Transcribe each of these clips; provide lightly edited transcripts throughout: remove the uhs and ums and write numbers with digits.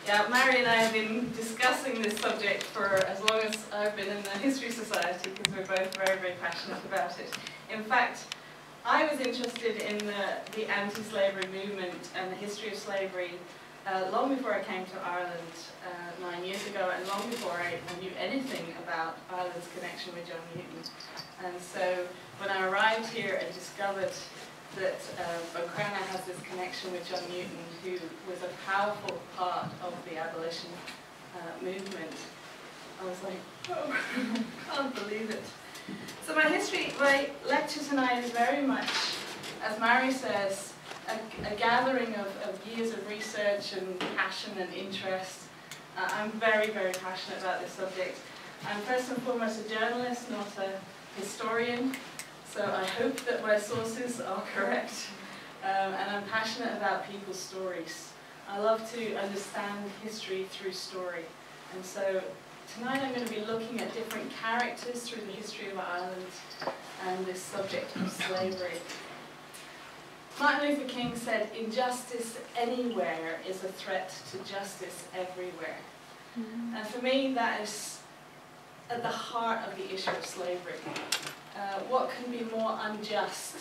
Yeah, Mary and I have been discussing this subject for as long as I've been in the History Society, because we're both very, very passionate about it. In fact, I was interested in the anti-slavery movement and the history of slavery long before I came to Ireland 9 years ago, and long before I knew anything about Ireland's connection with John Newton. And so when I arrived here and discovered that Buncrana has this connection with John Newton, who was a powerful part of the abolition movement, I was like, oh, I can't believe it. So my lecture tonight is very much, as Mary says, a gathering of years of research and passion and interest. I'm very, very passionate about this subject. I'm first and foremost a journalist, not a historian. So I hope that my sources are correct, and I'm passionate about people's stories. I love to understand history through story, and so tonight I'm going to be looking at different characters through the history of Ireland and this subject of slavery. Martin Luther King said, "Injustice anywhere is a threat to justice everywhere." Mm-hmm. And for me, that is at the heart of the issue of slavery. What can be more unjust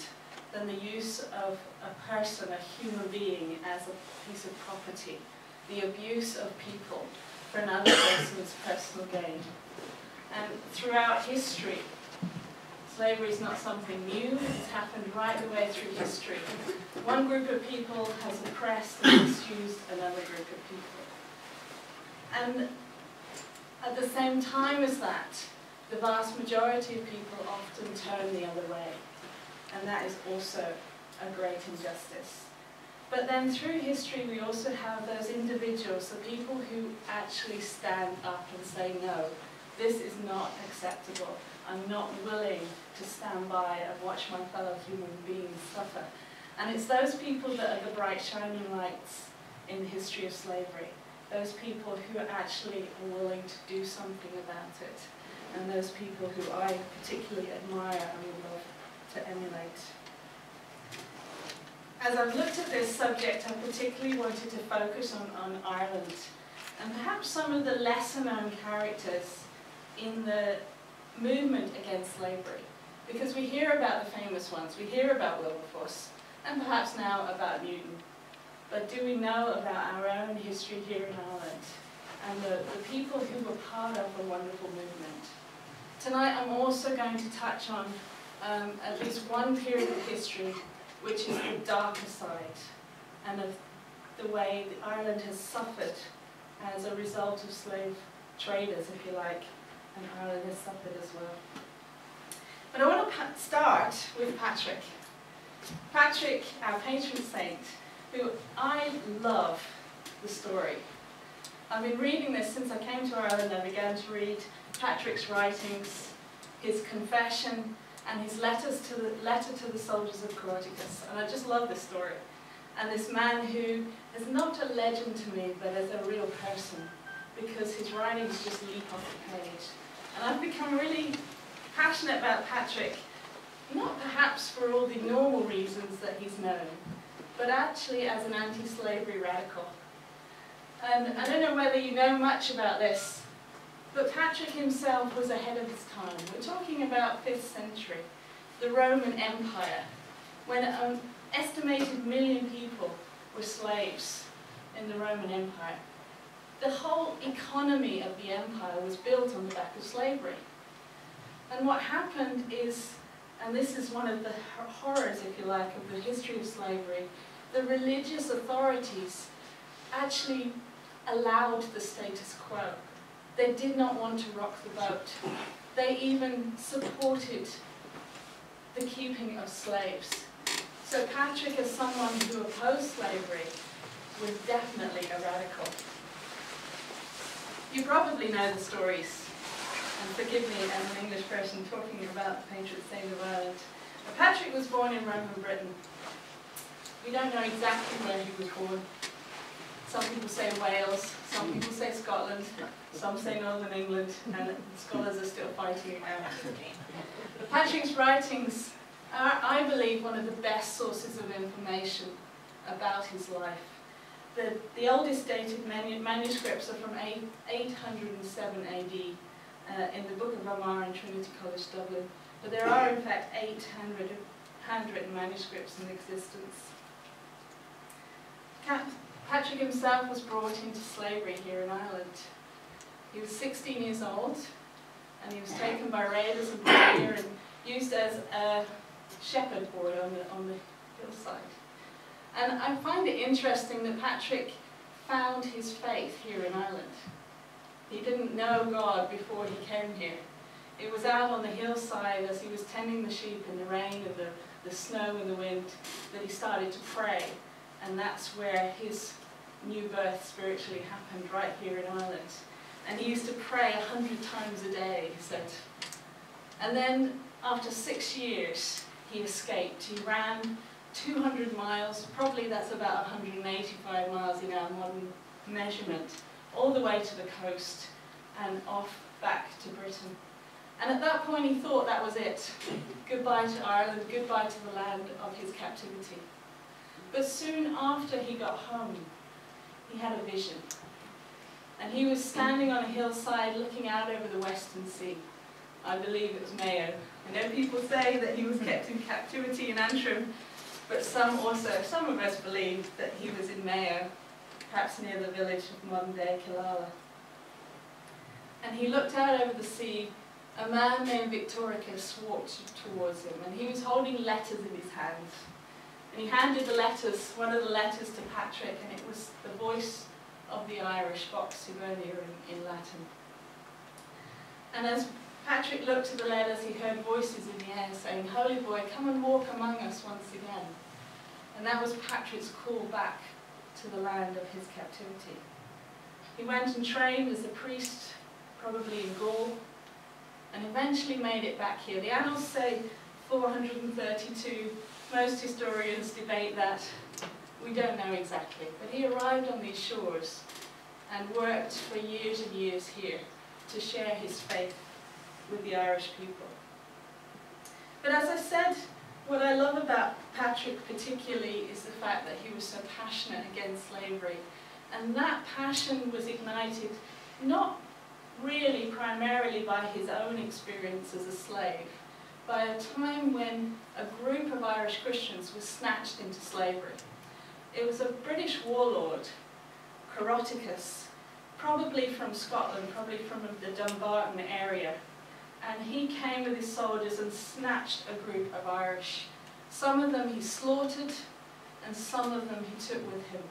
than the use of a person, a human being, as a piece of property? The abuse of people for another person's personal gain. And throughout history, slavery is not something new. It's happened right the way through history. One group of people has oppressed and misused another group of people. And at the same time as that, the vast majority of people often turn the other way, and that is also a great injustice. But then through history we also have those individuals, the people who actually stand up and say, no, this is not acceptable. I'm not willing to stand by and watch my fellow human beings suffer. And it's those people that are the bright shining lights in the history of slavery, those people who actually are willing to do something about it. And those people who I particularly admire and would love to emulate. As I've looked at this subject, I particularly wanted to focus on Ireland, and perhaps some of the lesser known characters in the movement against slavery. Because we hear about the famous ones, we hear about Wilberforce, and perhaps now about Newton. But do we know about our own history here in Ireland, and the people who were part of the wonderful movement? Tonight I'm also going to touch on at least one period of history which is the darker side, and of the way that Ireland has suffered as a result of slave traders, if you like, and Ireland has suffered as well. But I want to start with Patrick. Patrick, our patron saint, who I love the story. I've been reading this since I came to Ireland. I began to read Patrick's writings, his confession, and his letter to the soldiers of Corticus. And I just love this story. And this man who is not a legend to me, but as a real person, because his writings just leap off the page. And I've become really passionate about Patrick, not perhaps for all the normal reasons that he's known, but actually as an anti-slavery radical. And I don't know whether you know much about this, but Patrick himself was ahead of his time. We're talking about 5th century, the Roman Empire, when an estimated 1 million people were slaves in the Roman Empire. The whole economy of the empire was built on the back of slavery. And what happened is, and this is one of the horrors, if you like, of the history of slavery, the religious authorities actually allowed the status quo. They did not want to rock the boat. They even supported the keeping of slaves. So Patrick, as someone who opposed slavery, was definitely a radical. You probably know the stories, and forgive me as an English person talking about the patron saint of Ireland. But Patrick was born in Roman Britain. We don't know exactly where he was born. Some people say Wales, some people say Scotland, some say Northern England, and scholars are still fighting it out. But Patrick's writings are, I believe, one of the best sources of information about his life. the oldest dated manuscripts are from 807 AD in the Book of Omar in Trinity College, Dublin. But there are in fact 800 handwritten manuscripts in existence. Patrick himself was brought into slavery here in Ireland. He was 16 years old, and he was taken by raiders and brought here and used as a shepherd boy on the hillside. And I find it interesting that Patrick found his faith here in Ireland. He didn't know God before he came here. It was out on the hillside as he was tending the sheep in the rain and the snow and the wind that he started to pray. And that's where his new birth spiritually happened, right here in Ireland. And he used to pray 100 times a day, he said. And then after 6 years, he escaped. He ran 200 miles, probably that's about 185 miles in our modern measurement, all the way to the coast and off back to Britain. And at that point he thought that was it. Goodbye to Ireland, goodbye to the land of his captivity. But soon after he got home, he had a vision. And he was standing on a hillside looking out over the Western Sea. I believe it was Mayo. I know people say that he was kept in captivity in Antrim, but some of us believe that he was in Mayo, perhaps near the village of modern-day Killala. And he looked out over the sea. A man named Victoricus walked towards him, and he was holding letters in his hand. And he handed one of the letters to Patrick, and it was the voice of the Irish, Vox Hibernia in Latin. And as Patrick looked at the letters, he heard voices in the air saying, "Holy boy, come and walk among us once again." And that was Patrick's call back to the land of his captivity. He went and trained as a priest, probably in Gaul, and eventually made it back here. The annals say 432. Most historians debate that. We don't know exactly. But he arrived on these shores and worked for years and years here to share his faith with the Irish people. But as I said, what I love about Patrick particularly is the fact that he was so passionate against slavery. And that passion was ignited not really primarily by his own experience as a slave, by a time when a group of Irish Christians was snatched into slavery. It was a British warlord, Coroticus, probably from Scotland, probably from the Dumbarton area. And he came with his soldiers and snatched a group of Irish. Some of them he slaughtered, and some of them he took with him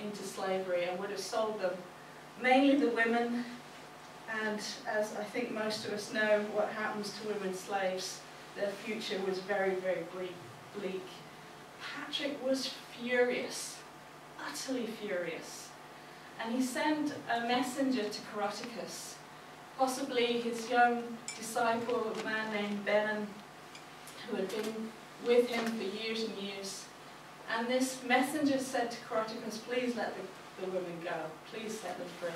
into slavery and would have sold them, mainly the women. And as I think most of us know, what happens to women slaves, their future was very, very bleak. Patrick was furious, utterly furious. And he sent a messenger to Coroticus, possibly his young disciple, a man named Benon, who had been with him for years and years. And this messenger said to Coroticus, "Please let the women go, please set them free."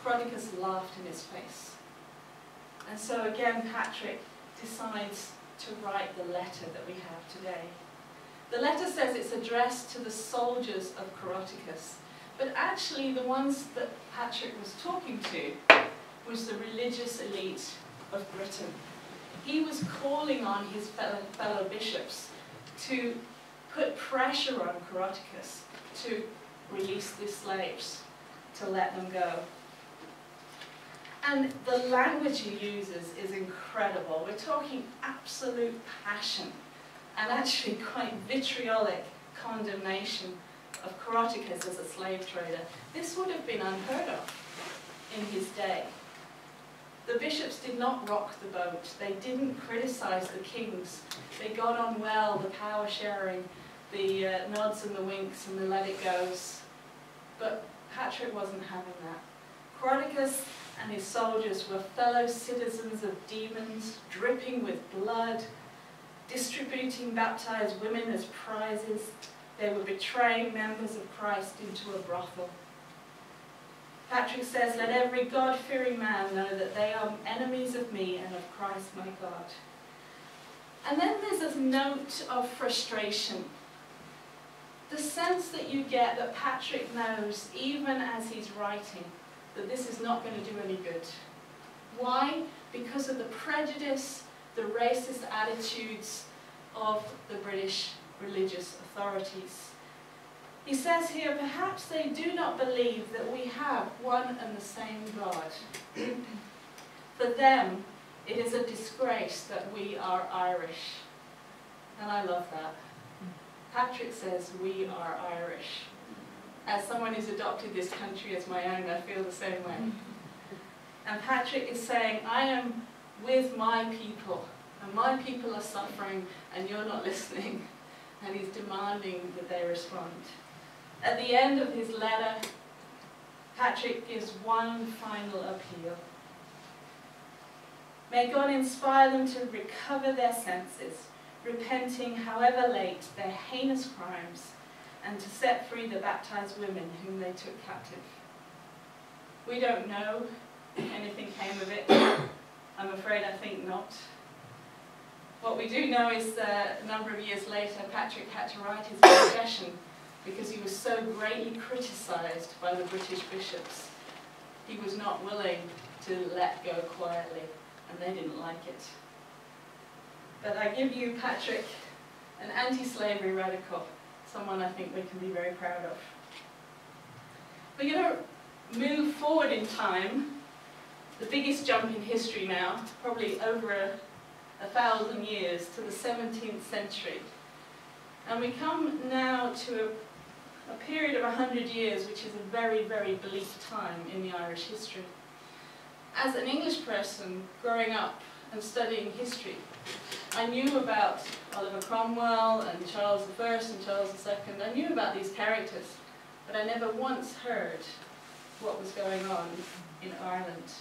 Coroticus laughed in his face. And so again, Patrick decides to write the letter that we have today. The letter says it's addressed to the soldiers of Coroticus, but actually the ones that Patrick was talking to was the religious elite of Britain. He was calling on his fellow bishops to put pressure on Coroticus to release the slaves, to let them go. And the language he uses is incredible. We're talking absolute passion and actually quite vitriolic condemnation of Coroticus as a slave trader. This would have been unheard of in his day. The bishops did not rock the boat. They didn't criticize the kings. They got on well, the power sharing, the nods and the winks and the let it goes. But Patrick wasn't having that. Coroticus and his soldiers were fellow citizens of demons, dripping with blood, distributing baptized women as prizes. They were betraying members of Christ into a brothel. Patrick says, "Let every God-fearing man know that they are enemies of me and of Christ my God." And then there's this note of frustration. The sense that you get that Patrick knows, even as he's writing, that this is not going to do any good. Why? Because of the prejudice, the racist attitudes of the British religious authorities. He says here, perhaps they do not believe that we have one and the same God. For them, it is a disgrace that we are Irish. And I love that. Patrick says, we are Irish. As someone who's adopted this country as my own, I feel the same way. And Patrick is saying, I am with my people, and my people are suffering, and you're not listening. And he's demanding that they respond. At the end of his letter, Patrick gives one final appeal. May God inspire them to recover their senses, repenting, however late, their heinous crimes, and to set free the baptized women whom they took captive. We don't know if anything came of it. I'm afraid I think not. What we do know is that a number of years later, Patrick had to write his confession because he was so greatly criticised by the British bishops. He was not willing to let go quietly, and they didn't like it. But I give you Patrick, an anti-slavery radical, someone I think we can be very proud of. We're going to move forward in time, the biggest jump in history now, probably over 1,000 years, to the 17th century. And we come now to a period of 100 years, which is a very, very bleak time in the Irish history. As an English person growing up and studying history, I knew about Oliver Cromwell and Charles I and Charles II. I knew about these characters, but I never once heard what was going on in Ireland.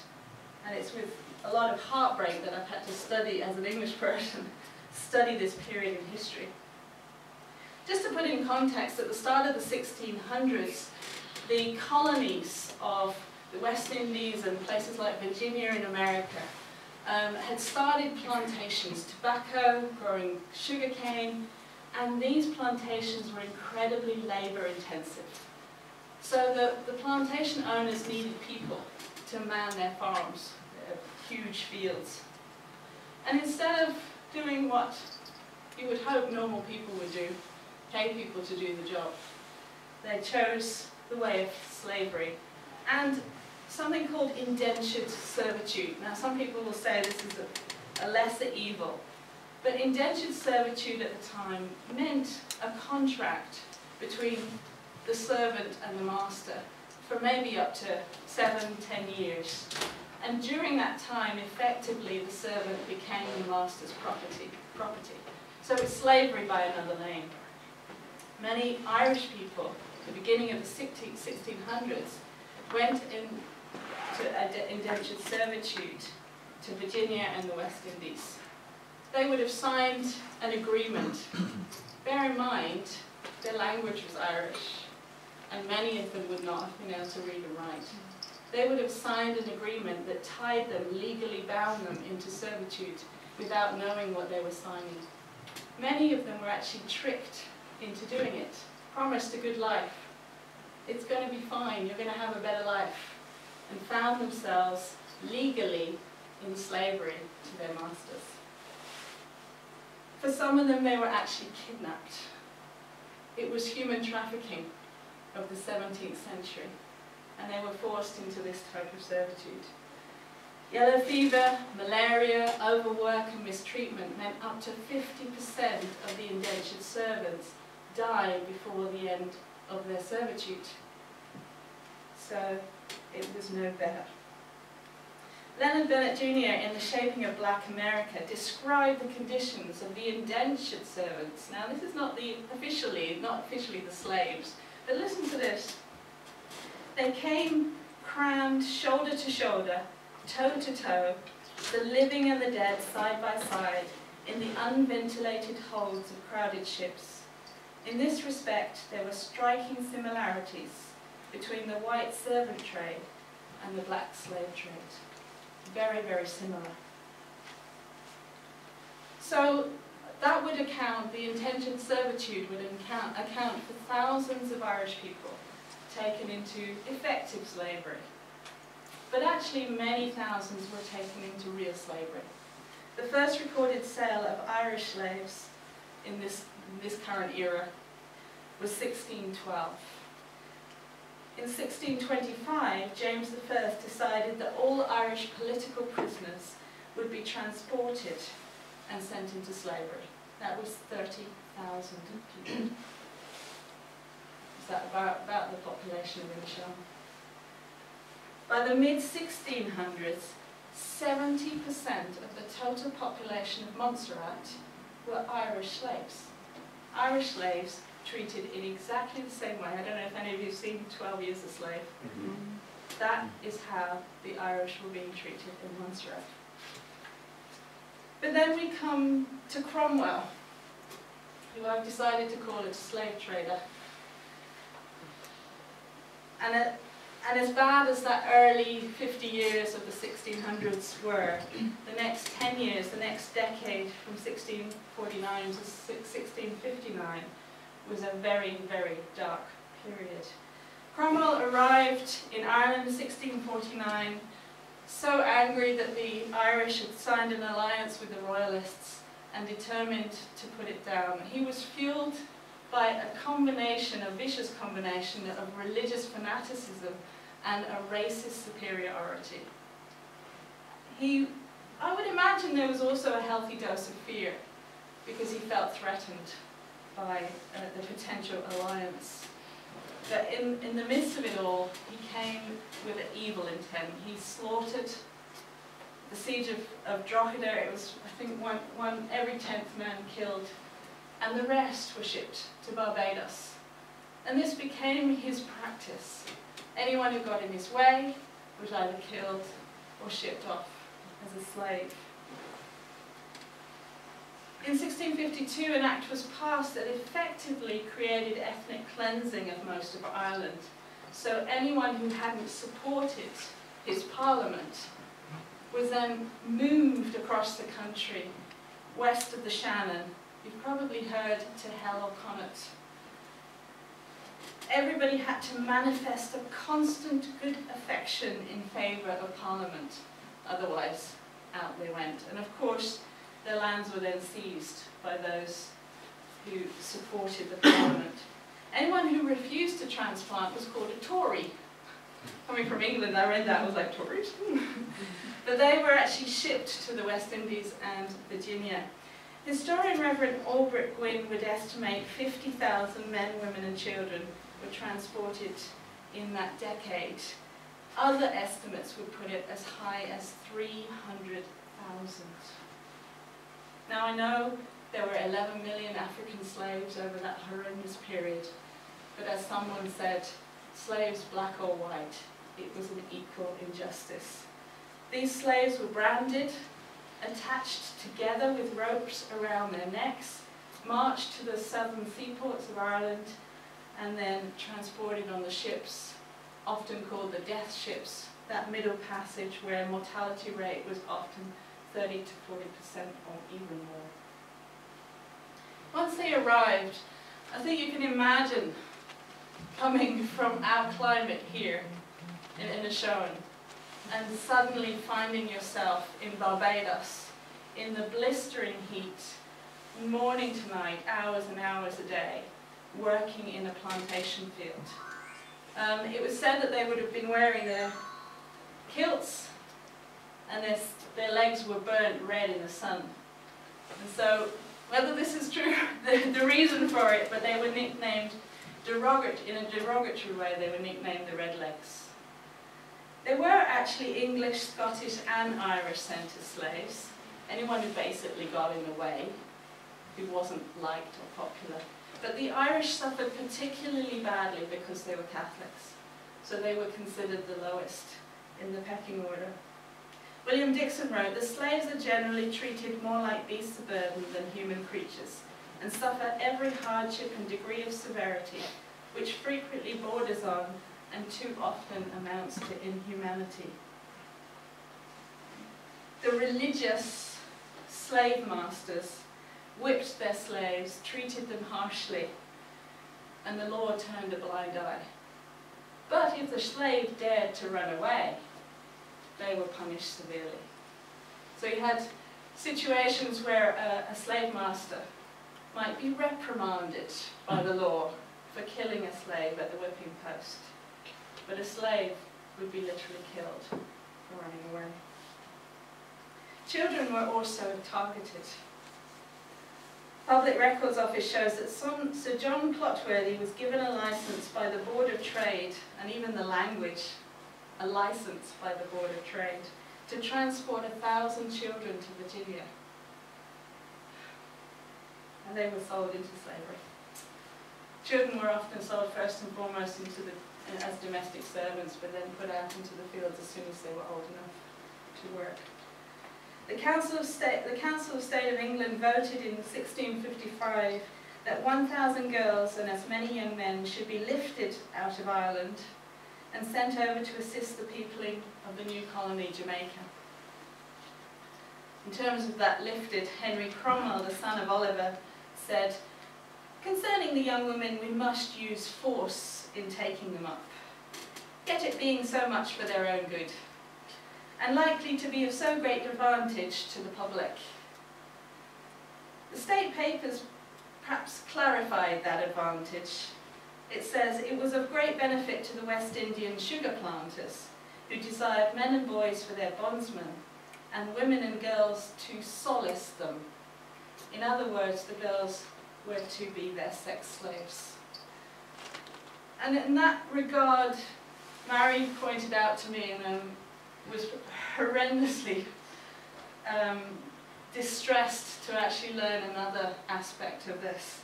And it's with a lot of heartbreak that I've had to study, as an English person, study this period in history. Just to put in context, at the start of the 1600s, the colonies of the West Indies and places like Virginia in America had started plantations, tobacco, growing sugarcane, and these plantations were incredibly labor intensive. So the plantation owners needed people to man their farms, their huge fields. And instead of doing what you would hope normal people would do, pay people to do the job, they chose the way of slavery and something called indentured servitude. Now, some people will say this is a lesser evil, but indentured servitude at the time meant a contract between the servant and the master for maybe up to 7-10 years. And during that time, effectively, the servant became the master's property. So it's slavery by another name. Many Irish people, at the beginning of the 1600s, went into indentured servitude to Virginia and the West Indies. They would have signed an agreement. Bear in mind, their language was Irish, and many of them would not have been able to read and write. They would have signed an agreement that tied them, legally bound them into servitude without knowing what they were signing. Many of them were actually tricked into doing it, promised a good life. It's going to be fine, you're going to have a better life, and found themselves legally in slavery to their masters. For some of them, they were actually kidnapped. It was human trafficking of the 17th century, and they were forced into this type of servitude. Yellow fever, malaria, overwork and mistreatment meant up to 50% of the indentured servants died before the end of their servitude. So it was no better. Leonard Bennett Jr. in The Shaping of Black America described the conditions of the indentured servants. Now this is not officially the slaves, but listen to this. They came crammed shoulder to shoulder, toe to toe, the living and the dead side by side, in the unventilated holds of crowded ships. In this respect, there were striking similarities between the white servant trade and the black slave trade. Very, very similar. So, That would account, the indentured servitude would account for thousands of Irish people taken into effective slavery. But actually many thousands were taken into real slavery. The first recorded sale of Irish slaves in this current era was 1612. In 1625, James I decided that all Irish political prisoners would be transported and sent into slavery. That was 30,000 people. Is that about the population of Inishan? By the mid-1600s, 70% of the total population of Montserrat were Irish slaves. Irish slaves treated in exactly the same way. I don't know if any of you have seen 12 Years a Slave. Mm-hmm. That is how the Irish were being treated in Montserrat. But then we come to Cromwell, who I've decided to call a slave trader. And as bad as that early 50 years of the 1600s were, the next 10 years, the next decade from 1649 to 1659 was a very, very dark period. Cromwell arrived in Ireland in 1649, so angry that the Irish had signed an alliance with the Royalists and determined to put it down. He was fueled by a combination, a vicious combination of religious fanaticism and a racist superiority. I would imagine there was also a healthy dose of fear, because he felt threatened by the potential alliance. But in the midst of it all, he came with an evil intent. He slaughtered the siege of Drogheda. It was, I think, every 10th man killed, and the rest were shipped to Barbados. And this became his practice. Anyone who got in his way was either killed or shipped off as a slave. In 1652, an act was passed that effectively created ethnic cleansing of most of Ireland. So anyone who hadn't supported his parliament was then moved across the country, west of the Shannon. You've probably heard to Hell O'Connott. Everybody had to manifest a constant good affection in favour of Parliament, otherwise out they went. And of course, their lands were then seized by those who supported the Parliament. Anyone who refused to transplant was called a Tory. Coming from England, I read that, I was like, Tories? But they were actually shipped to the West Indies and Virginia. Historian Reverend Albert Gwynn would estimate 50,000 men, women and children were transported in that decade. Other estimates would put it as high as 300,000. Now I know there were 11 million African slaves over that horrendous period, but as someone said, slaves black or white, it was an equal injustice. These slaves were branded, attached together with ropes around their necks, marched to the southern seaports of Ireland, and then transported on the ships, often called the death ships, that middle passage where mortality rate was often 30 to 40% or even more. Once they arrived, I think you can imagine coming from our climate here in Inishan and suddenly finding yourself in Barbados in the blistering heat, morning to night, hours and hours a day, working in a plantation field. It was said that they would have been wearing their kilts and their legs were burnt red in the sun. And so, whether this is true, the reason for it, but they were nicknamed, in a derogatory way, they were nicknamed the Redlegs. There were actually English, Scottish and Irish sent as slaves. Anyone who basically got in the way, who wasn't liked or popular. But the Irish suffered particularly badly because they were Catholics. So they were considered the lowest in the pecking order. William Dixon wrote, "The slaves are generally treated more like beasts of burden than human creatures, and suffer every hardship and degree of severity, which frequently borders on and too often amounts to inhumanity." The religious slave masters whipped their slaves, treated them harshly, and the law turned a blind eye. But if the slave dared to run away, they were punished severely. So you had situations where a slave master might be reprimanded by the law for killing a slave at the whipping post, but a slave would be literally killed for running away. Children were also targeted. Public Records Office shows that Sir John Clotworthy was given a license by the Board of Trade, and even the language, a license by the Board of Trade, to transport 1,000 children to Virginia. And they were sold into slavery. Children were often sold first and foremost as domestic servants, but then put out into the fields as soon as they were old enough to work. The Council of State of England voted in 1655 that 1,000 girls and as many young men should be lifted out of Ireland and sent over to assist the peopling of the new colony, Jamaica. In terms of that lifted, Henry Cromwell, the son of Oliver, said, "Concerning the young women, we must use force in taking them up, yet it being so much for their own good, and likely to be of so great advantage to the public." The state papers perhaps clarified that advantage. It says, "It was of great benefit to the West Indian sugar planters, who desired men and boys for their bondsmen, and women and girls to solace them." In other words, the girls were to be their sex slaves. And in that regard, Mary pointed out to me, and was horrendously distressed to actually learn another aspect of this.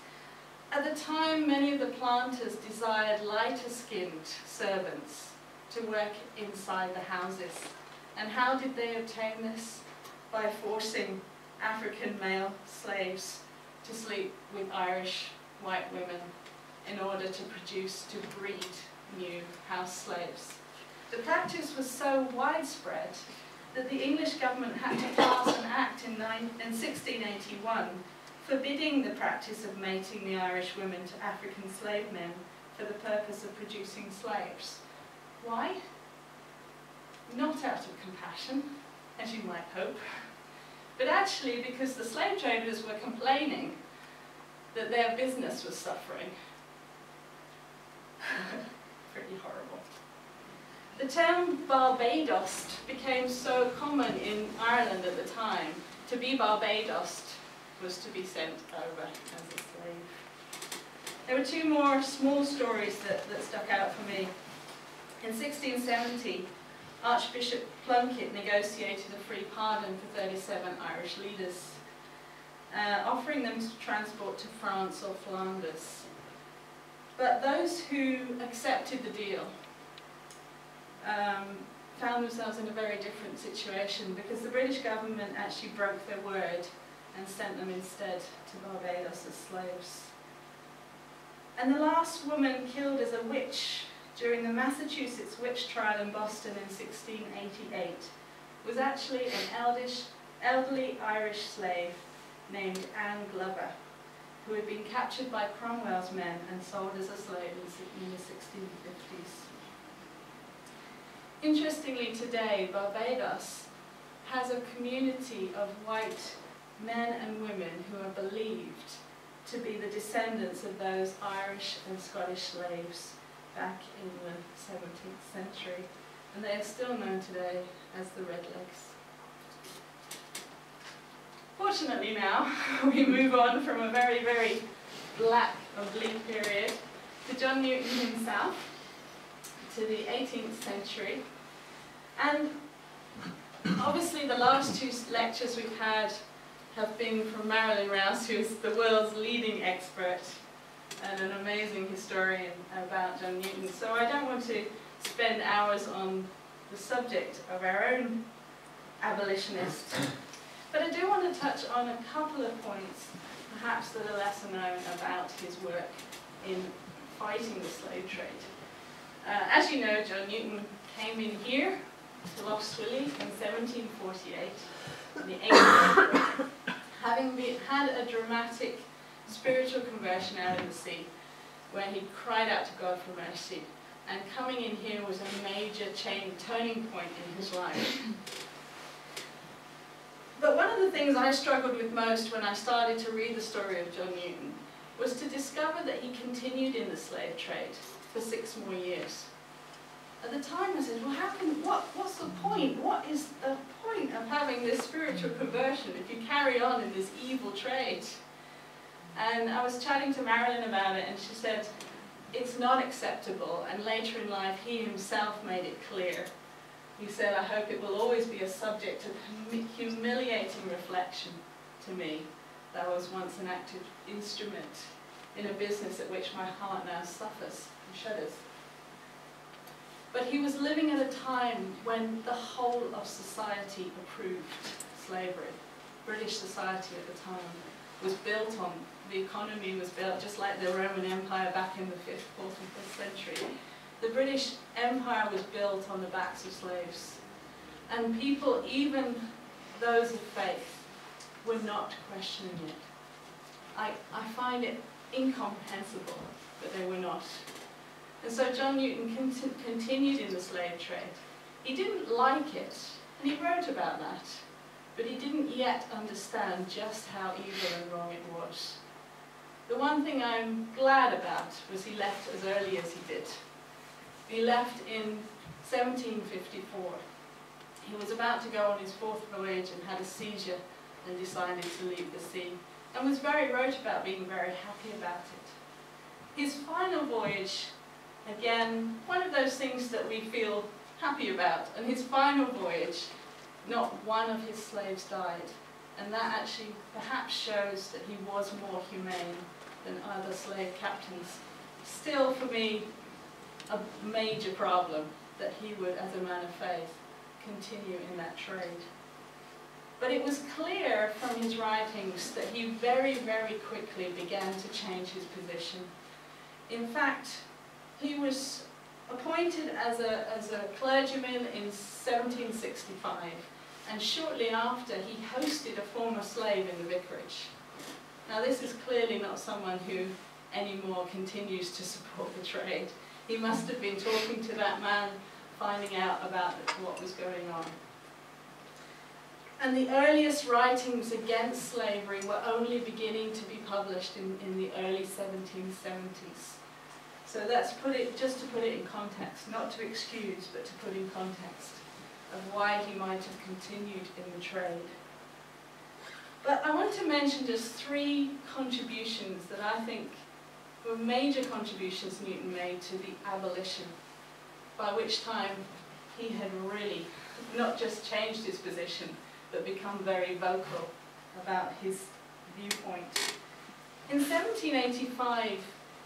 At the time, many of the planters desired lighter-skinned servants to work inside the houses. And how did they obtain this? By forcing African male slaves to sleep with Irish white women in order to breed new house slaves. The practice was so widespread that the English government had to pass an act in 1681 forbidding the practice of mating the Irish women to African slave men for the purpose of producing slaves. Why? Not out of compassion, as you might hope, but actually because the slave traders were complaining that their business was suffering. Pretty horrible. The term Barbados became so common in Ireland at the time. To be Barbados was to be sent over as a slave. There were two more small stories that stuck out for me. In 1670, Archbishop Plunkett negotiated a free pardon for 37 Irish leaders, offering them to transport to France or Flanders. But those who accepted the deal found themselves in a very different situation, because the British government actually broke their word and sent them instead to Barbados as slaves. And the last woman killed as a witch during the Massachusetts witch trial in Boston in 1688 was actually an elderly Irish slave named Anne Glover, who had been captured by Cromwell's men and sold as a slave in the 1650s. Interestingly, today, Barbados has a community of white men and women who are believed to be the descendants of those Irish and Scottish slaves back in the 17th century, and they are still known today as the Redlegs. Fortunately now, we move on from a very, very black or bleak period to John Newton himself, to the 18th century. And obviously the last two lectures we've had have been from Marilyn Rouse, who is the world's leading expert and an amazing historian about John Newton. So I don't want to spend hours on the subject of our own abolitionist, but I do want to touch on a couple of points, perhaps that are lesser known about his work in fighting the slave trade. As you know, John Newton came in here to Lough Swilly in 1748, in the 8th century, having had a dramatic spiritual conversion out in the sea, where he cried out to God for mercy, and coming in here was a major turning point in his life. But one of the things I struggled with most when I started to read the story of John Newton was to discover that he continued in the slave trade for 6 more years. At the time I said, well, what's the point? What is the point of having this spiritual conversion if you carry on in this evil trade? And I was chatting to Marilyn about it, and she said, it's not acceptable, and later in life he himself made it clear. He said, I hope it will always be a subject of humiliating reflection to me, that I was once an active instrument in a business at which my heart now suffers and shudders. But he was living at a time when the whole of society approved slavery. British society at the time was built on, the economy was built just like the Roman Empire back in the 4th and 5th century. The British Empire was built on the backs of slaves. And people, even those of faith, were not questioning it. I find it incomprehensible that they were not. And so John Newton continued in the slave trade. He didn't like it, and he wrote about that, but he didn't yet understand just how evil and wrong it was. The one thing I'm glad about was he left as early as he did. He left in 1754. He was about to go on his 4th voyage and had a seizure and decided to leave the sea, and wrote about being very happy about it. His final voyage, again, one of those things that we feel happy about, and his final voyage, not one of his slaves died, and that actually perhaps shows that he was more humane than other slave captains. Still, for me, a major problem that he would, as a man of faith, continue in that trade. But it was clear from his writings that he very, very quickly began to change his position. In fact, he was appointed as a clergyman in 1765, and shortly after he hosted a former slave in the vicarage. Now this is clearly not someone who anymore continues to support the trade. He must have been talking to that man, finding out about what was going on. And the earliest writings against slavery were only beginning to be published in the early 1770s. So that's just to put it in context, not to excuse, but to put in context of why he might have continued in the trade. But I want to mention just 3 contributions that I think were major contributions Newton made to the abolition, by which time he had really not just changed his position, but become very vocal about his viewpoint. In 1785,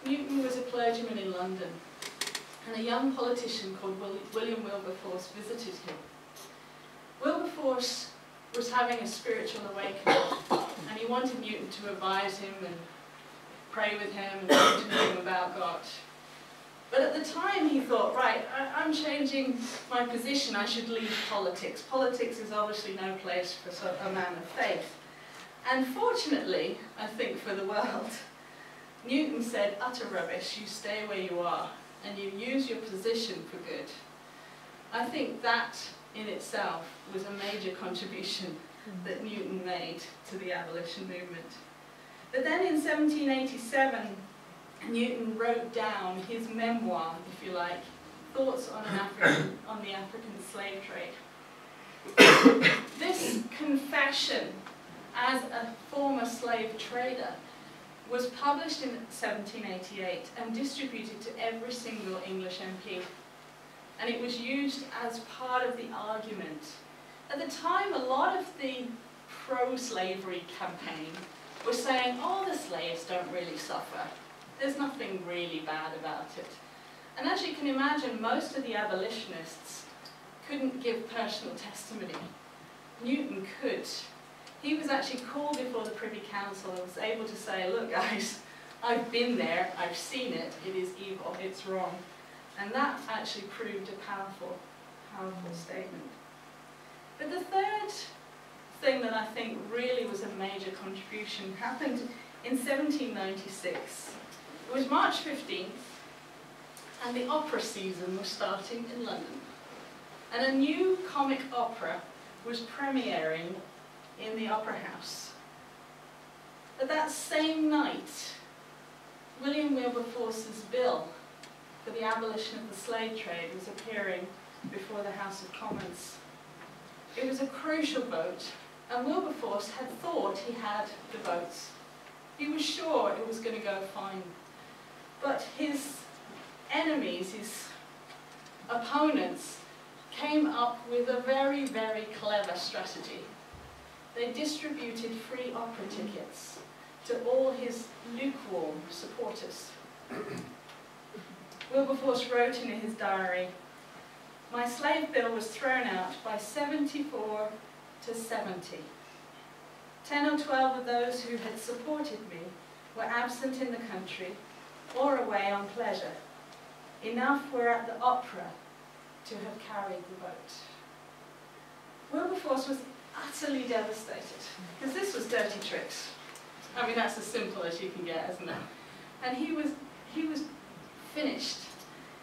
Newton was a clergyman in London, and a young politician called William Wilberforce visited him. Wilberforce was having a spiritual awakening, and he wanted Newton to advise him and pray with him and talk to him about God. But at the time he thought, right, I'm changing my position, I should leave politics. Politics is obviously no place for a man of faith. And fortunately, I think for the world, Newton said, utter rubbish, you stay where you are, and you use your position for good. I think that in itself was a major contribution that Newton made to the abolition movement. But then in 1787, Newton wrote down his memoir, if you like, Thoughts on the African Slave Trade. This confession as a former slave trader was published in 1788 and distributed to every single English MP. And it was used as part of the argument. At the time, a lot of the pro-slavery campaign was saying, oh, the slaves don't really suffer. There's nothing really bad about it. And as you can imagine, most of the abolitionists couldn't give personal testimony. Newton could. He was actually called before the Privy Council and was able to say, look guys, I've been there, I've seen it, it is evil, it's wrong. And that actually proved a powerful, powerful statement. But the third thing that I think really was a major contribution happened in 1796. It was March 15th, and the opera season was starting in London. And a new comic opera was premiering in the Opera House. But that same night, William Wilberforce's bill for the abolition of the slave trade was appearing before the House of Commons. It was a crucial vote, and Wilberforce had thought he had the votes. He was sure it was going to go fine. But his enemies, his opponents, came up with a very, very clever strategy. They distributed free opera tickets to all his lukewarm supporters. Wilberforce wrote in his diary, "My slave bill was thrown out by 74 to 70. 10 or 12 of those who had supported me were absent in the country or away on pleasure. Enough were at the opera to have carried the vote." Wilberforce was utterly devastated, because this was dirty tricks. I mean, that's as simple as you can get, isn't it? And he was finished.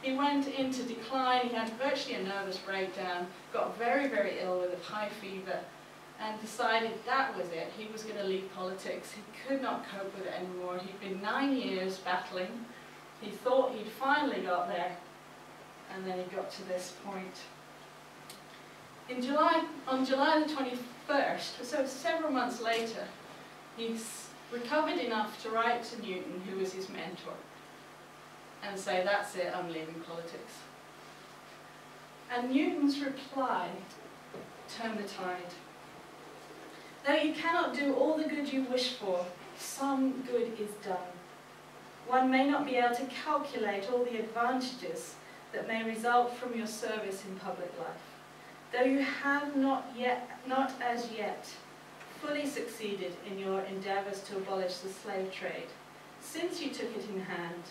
He went into decline. He had virtually a nervous breakdown, got very, very ill with a high fever, and decided that was it. He was going to leave politics. He could not cope with it anymore. He'd been 9 years battling. He thought he'd finally got there, and then he got to this point. On July the 21st, so several months later, he's recovered enough to write to Newton, who was his mentor, and say, "That's it, I'm leaving politics." And Newton's reply turned the tide. "Though you cannot do all the good you wish for, some good is done. One may not be able to calculate all the advantages that may result from your service in public life. Though you have not as yet fully succeeded in your endeavours to abolish the slave trade, since you took it in hand,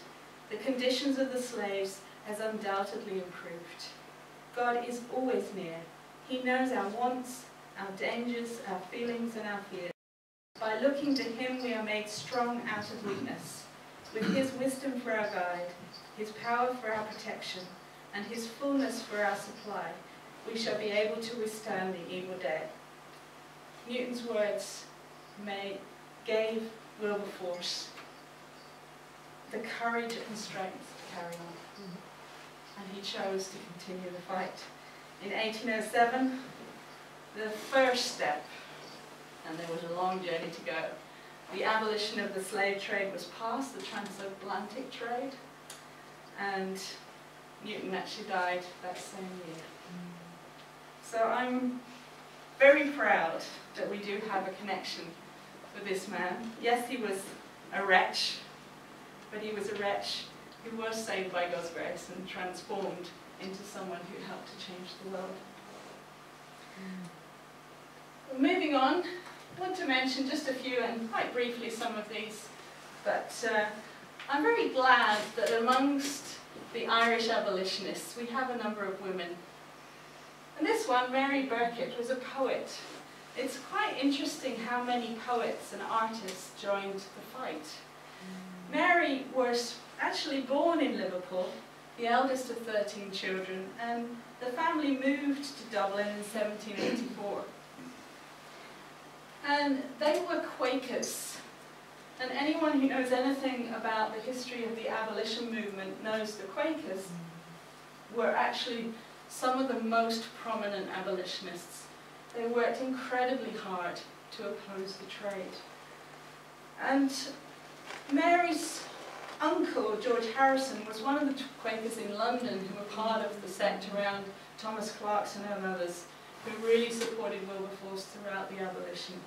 the conditions of the slaves has undoubtedly improved. God is always near. He knows our wants, our dangers, our feelings and our fears. By looking to him we are made strong out of weakness. With his wisdom for our guide, his power for our protection, and his fullness for our supply, we shall be able to withstand the evil day." Newton's words gave Wilberforce the courage and strength to carry on. And he chose to continue the fight. In 1807, the first step, and there was a long journey to go, the abolition of the slave trade was passed, the transatlantic trade, and Newton actually died that same year. So I'm very proud that we do have a connection with this man. Yes, he was a wretch, but he was a wretch who was saved by God's grace and transformed into someone who helped to change the world. Moving on, I want to mention just a few, and quite briefly some of these, but I'm very glad that amongst the Irish abolitionists we have a number of women. And this one, Mary Burkitt, was a poet. It's quite interesting how many poets and artists joined the fight. Mary was actually born in Liverpool, the eldest of 13 children, and the family moved to Dublin in 1784. And they were Quakers. And anyone who knows anything about the history of the abolition movement knows the Quakers were actually some of the most prominent abolitionists. They worked incredibly hard to oppose the trade. And Mary's uncle, George Harrison, was one of the Quakers in London who were part of the sect around Thomas Clarkson and others who really supported Wilberforce throughout the abolition.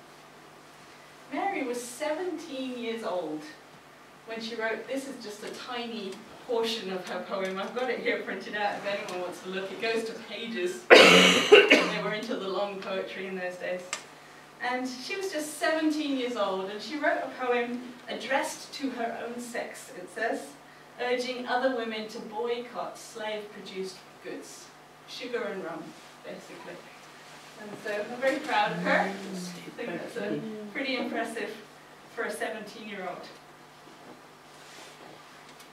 Mary was 17 years old when she wrote, this is just a tiny portion of her poem. I've got it here printed out if anyone wants to look. It goes to pages. They were into the long poetry in those days. And she was just 17 years old, and she wrote a poem addressed to her own sex, it says, urging other women to boycott slave-produced goods. Sugar and rum, basically. And so I'm very proud of her. I think that's pretty impressive for a 17-year-old.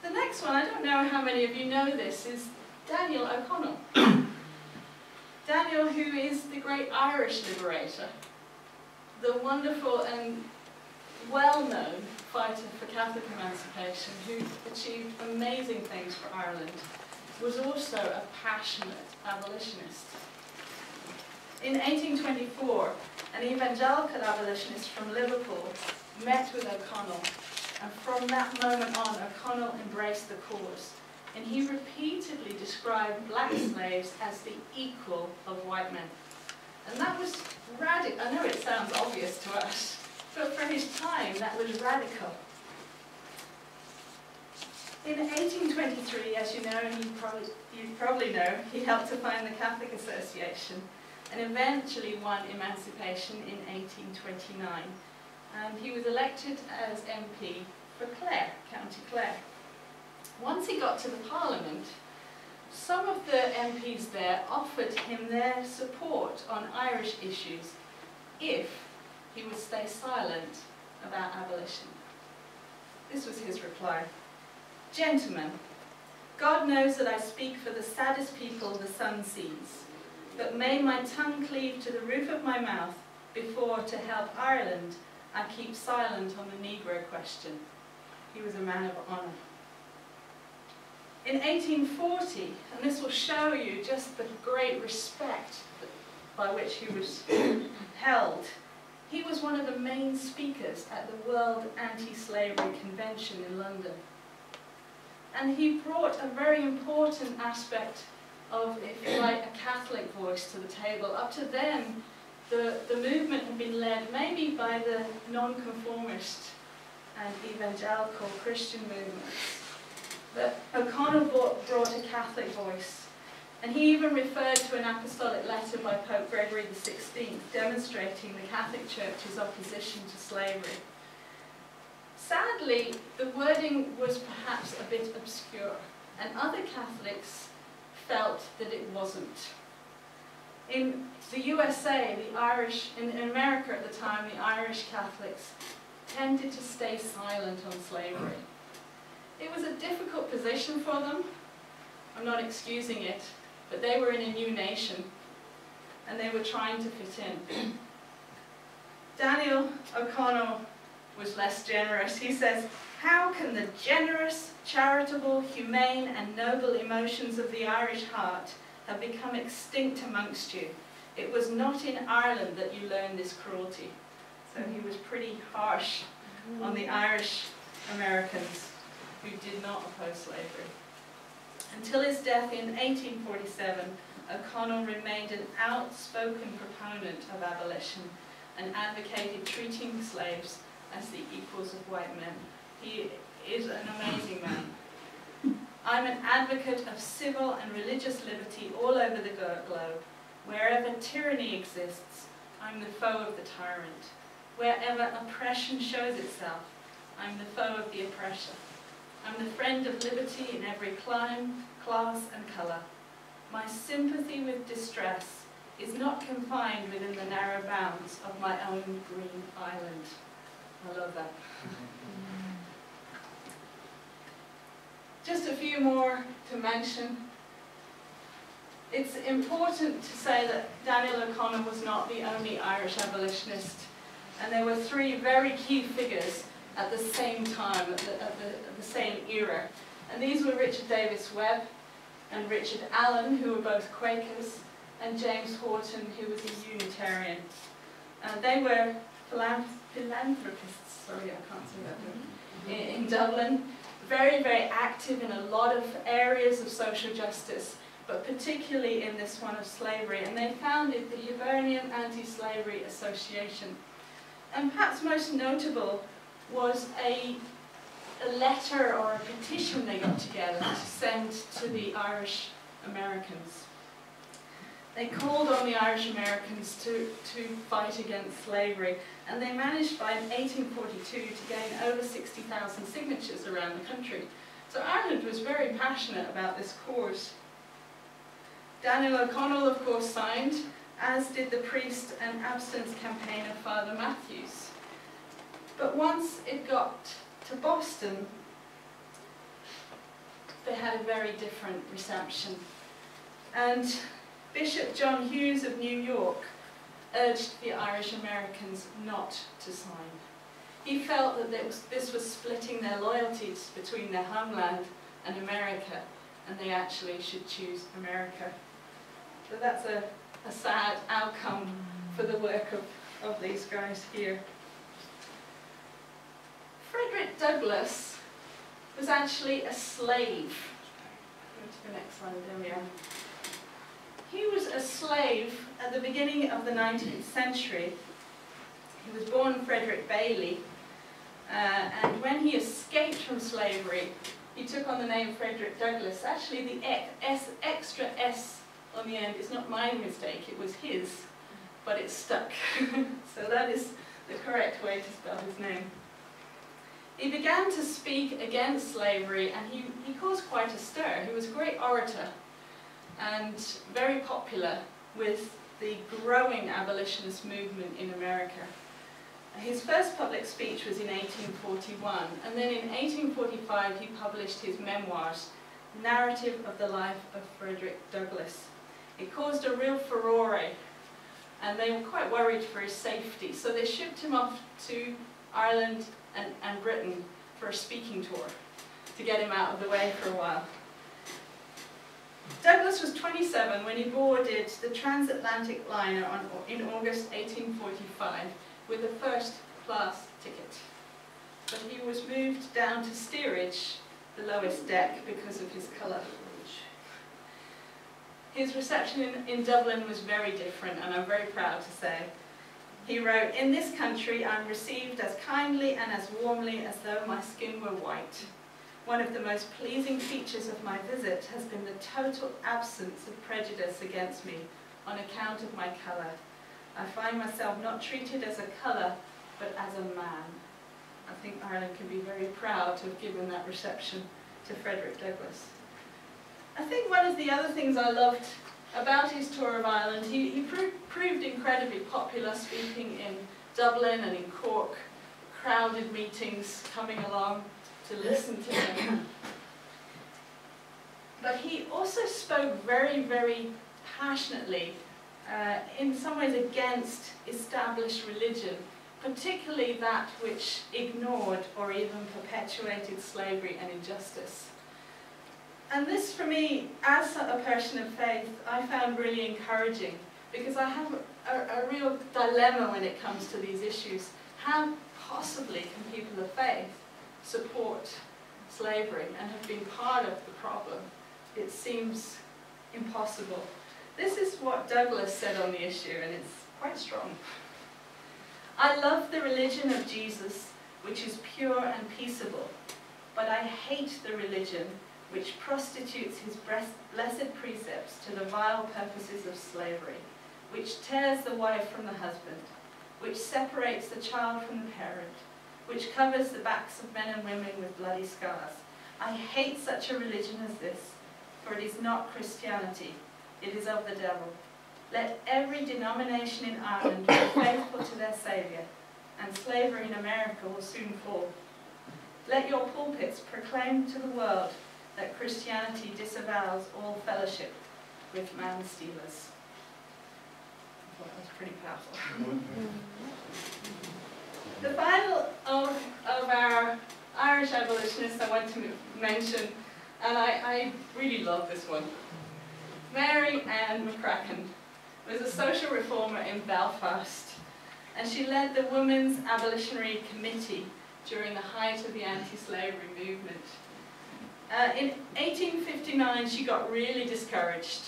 The next one, I don't know how many of you know this, is Daniel O'Connell. Daniel, who is the great Irish liberator, the wonderful and well-known fighter for Catholic emancipation, who achieved amazing things for Ireland, was also a passionate abolitionist. In 1824, an evangelical abolitionist from Liverpool met with O'Connell, and from that moment on, O'Connell embraced the cause, and he repeatedly described black slaves as the equal of white men. And that was radical. I know it sounds obvious to us, but for his time, that was radical. In 1823, as you know, you probably know, he helped to found the Catholic Association, and eventually won emancipation in 1829. And he was elected as MP for Clare, County Clare. Once he got to the Parliament, some of the MPs there offered him their support on Irish issues if he would stay silent about abolition. This was his reply. "Gentlemen, God knows that I speak for the saddest people the sun sees, but may my tongue cleave to the roof of my mouth before, to help Ireland, I keep silent on the Negro question." He was a man of honour. In 1840, and this will show you just the great respect by which he was held, he was one of the main speakers at the World Anti-Slavery Convention in London. And he brought a very important aspect of, if you like, a Catholic voice to the table. Up to then, the movement had been led maybe by the nonconformist and evangelical Christian movements. But O'Connell brought a Catholic voice, and he even referred to an apostolic letter by Pope Gregory XVI demonstrating the Catholic Church's opposition to slavery. Sadly, the wording was perhaps a bit obscure, and other Catholics felt that it wasn't. In the USA, in America at the time, the Irish Catholics tended to stay silent on slavery. It was a difficult position for them. I'm not excusing it, but they were in a new nation, and they were trying to fit in. Daniel O'Connell was less generous. He says, "How can the generous, charitable, humane and noble emotions of the Irish heart have become extinct amongst you? It was not in Ireland that you learned this cruelty." So he was pretty harsh on the Irish Americans who did not oppose slavery. Until his death in 1847, O'Connell remained an outspoken proponent of abolition and advocated treating slaves as the equals of white men. He is an amazing man. "I'm an advocate of civil and religious liberty all over the globe. Wherever tyranny exists, I'm the foe of the tyrant. Wherever oppression shows itself, I'm the foe of the oppressor. I'm the friend of liberty in every clime, class and colour. My sympathy with distress is not confined within the narrow bounds of my own green island." I love that. Just a few more to mention. It's important to say that Daniel O'Connell was not the only Irish abolitionist, and there were three very key figures at the same time, at the same era. And these were Richard Davis Webb and Richard Allen, who were both Quakers, and James Horton, who was a Unitarian. They were philanthropists, sorry, I can't say that word, in Dublin, very, very active in a lot of areas of social justice, but particularly in this one of slavery. And they founded the Hibernian Anti-Slavery Association. And perhaps most notable was a letter or a petition they got together to send to the Irish Americans. They called on the Irish Americans to fight against slavery, and they managed by 1842 to gain over 60,000 signatures around the country. So Ireland was very passionate about this cause. Daniel O'Connell, of course, signed, as did the priest and abstinence campaigner Father Matthews. But once it got to Boston, they had a very different reception. And Bishop John Hughes of New York urged the Irish Americans not to sign. He felt that this was splitting their loyalties between their homeland and America, and they actually should choose America. So that's a sad outcome for the work of these guys here. Frederick Douglass was actually a slave. Go to the next slide, there we are. He was a slave at the beginning of the 19th century. He was born Frederick Bailey, and when he escaped from slavery, he took on the name Frederick Douglass. Actually, the extra S on the end is not my mistake, it was his, but it stuck. So that is the correct way to spell his name. He began to speak against slavery, and he caused quite a stir. He was a great orator and very popular with the growing abolitionist movement in America. His first public speech was in 1841, and then in 1845 he published his memoirs, Narrative of the Life of Frederick Douglass. It caused a real furore, and they were quite worried for his safety, so they shipped him off to Ireland and Britain for a speaking tour to get him out of the way for a while. Douglass was 27 when he boarded the transatlantic liner in August 1845 with a first-class ticket. But he was moved down to steerage, the lowest deck, because of his colour. His reception in Dublin was very different, and I'm very proud to say. He wrote, "In this country I'm received as kindly and as warmly as though my skin were white. One of the most pleasing features of my visit has been the total absence of prejudice against me on account of my colour. I find myself not treated as a colour, but as a man." I think Ireland can be very proud to have given that reception to Frederick Douglass. I think one of the other things I loved about his tour of Ireland, he proved incredibly popular, speaking in Dublin and in Cork, crowded meetings coming along to listen to him. But he also spoke very, very passionately, in some ways against established religion, particularly that which ignored or even perpetuated slavery and injustice. And this, for me, as a person of faith, I found really encouraging, because I have a real dilemma when it comes to these issues. How possibly can people of faith support slavery and have been part of the problem? It seems impossible. This is what Douglass said on the issue, and it's quite strong. "I love the religion of Jesus, which is pure and peaceable, but I hate the religion which prostitutes his blessed precepts to the vile purposes of slavery, which tears the wife from the husband, which separates the child from the parent, which covers the backs of men and women with bloody scars. I hate such a religion as this, for it is not Christianity, it is of the devil. Let every denomination in Ireland be faithful to their Saviour, and slavery in America will soon fall. Let your pulpits proclaim to the world that Christianity disavows all fellowship with man-stealers." I thought that was pretty powerful. The final of our Irish abolitionists I want to mention, and I really love this one. Mary Ann McCracken was a social reformer in Belfast, and she led the Women's Abolitionary Committee during the height of the anti-slavery movement. In 1859 she got really discouraged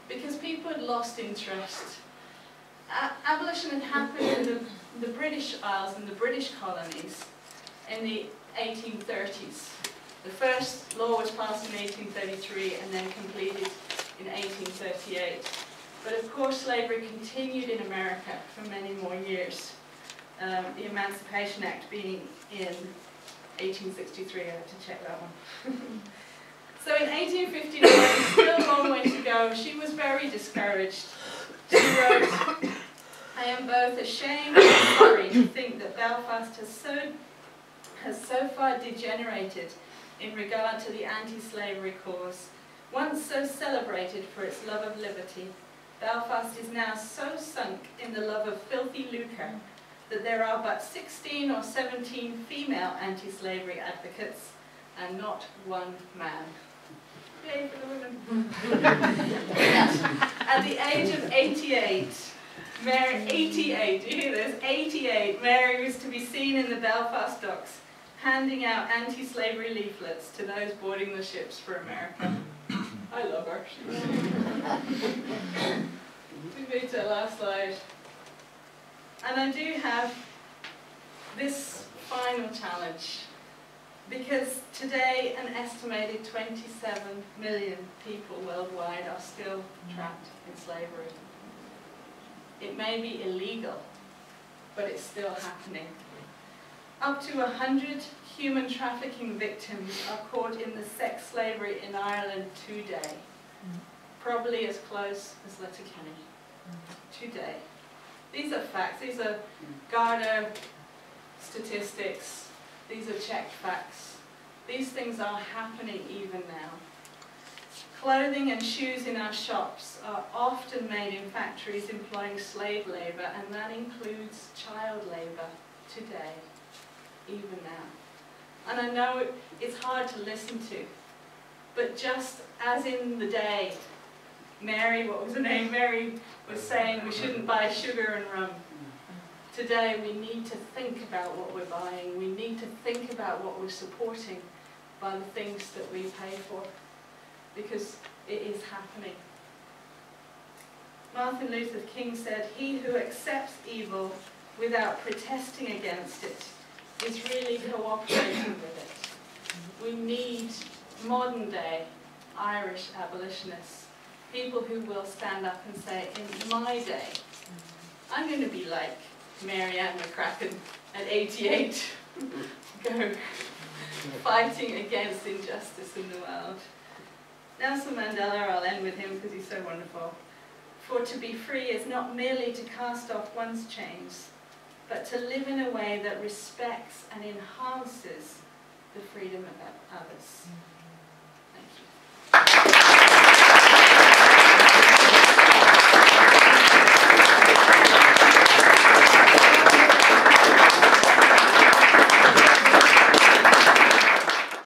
because people had lost interest. Abolition had happened in the British Isles and the British colonies in the 1830s. The first law was passed in 1833 and then completed in 1838. But of course slavery continued in America for many more years. The Emancipation Act being in 1863, I had to check that one. So in 1859, still a long way to go, she was very discouraged. She wrote, "I am both ashamed and sorry to think that Belfast has so far degenerated in regard to the anti-slavery cause. Once so celebrated for its love of liberty, Belfast is now so sunk in the love of filthy lucre that there are but 16 or 17 female anti-slavery advocates and not one man." Yay for the women. At the age of 88, Mary, 88, do you hear this? 88, Mary was to be seen in the Belfast docks handing out anti-slavery leaflets to those boarding the ships for America. I love her. We move to the last slide. And I do have this final challenge, because today an estimated 27 million people worldwide are still trapped in slavery. It may be illegal, but it's still happening. Up to 100 human trafficking victims are caught in the sex slavery in Ireland today. Probably as close as Letterkenny. Today. These are facts. These are Garda statistics. These are checked facts. These things are happening even now. Clothing and shoes in our shops are often made in factories employing slave labour, and that includes child labour today, even now. And I know it's hard to listen to, but just as in the day, Mary, what was her name? Mary was saying we shouldn't buy sugar and rum. Today we need to think about what we're buying. We need to think about what we're supporting by the things that we pay for, because it is happening. Martin Luther King said, "He who accepts evil without protesting against it is really cooperating with it." We need modern day Irish abolitionists, people who will stand up and say, in my day, I'm going to be like Mary Ann McCracken at 88, go fighting against injustice in the world. Nelson Mandela, I'll end with him because he's so wonderful. "For to be free is not merely to cast off one's chains, but to live in a way that respects and enhances the freedom of others." Thank you.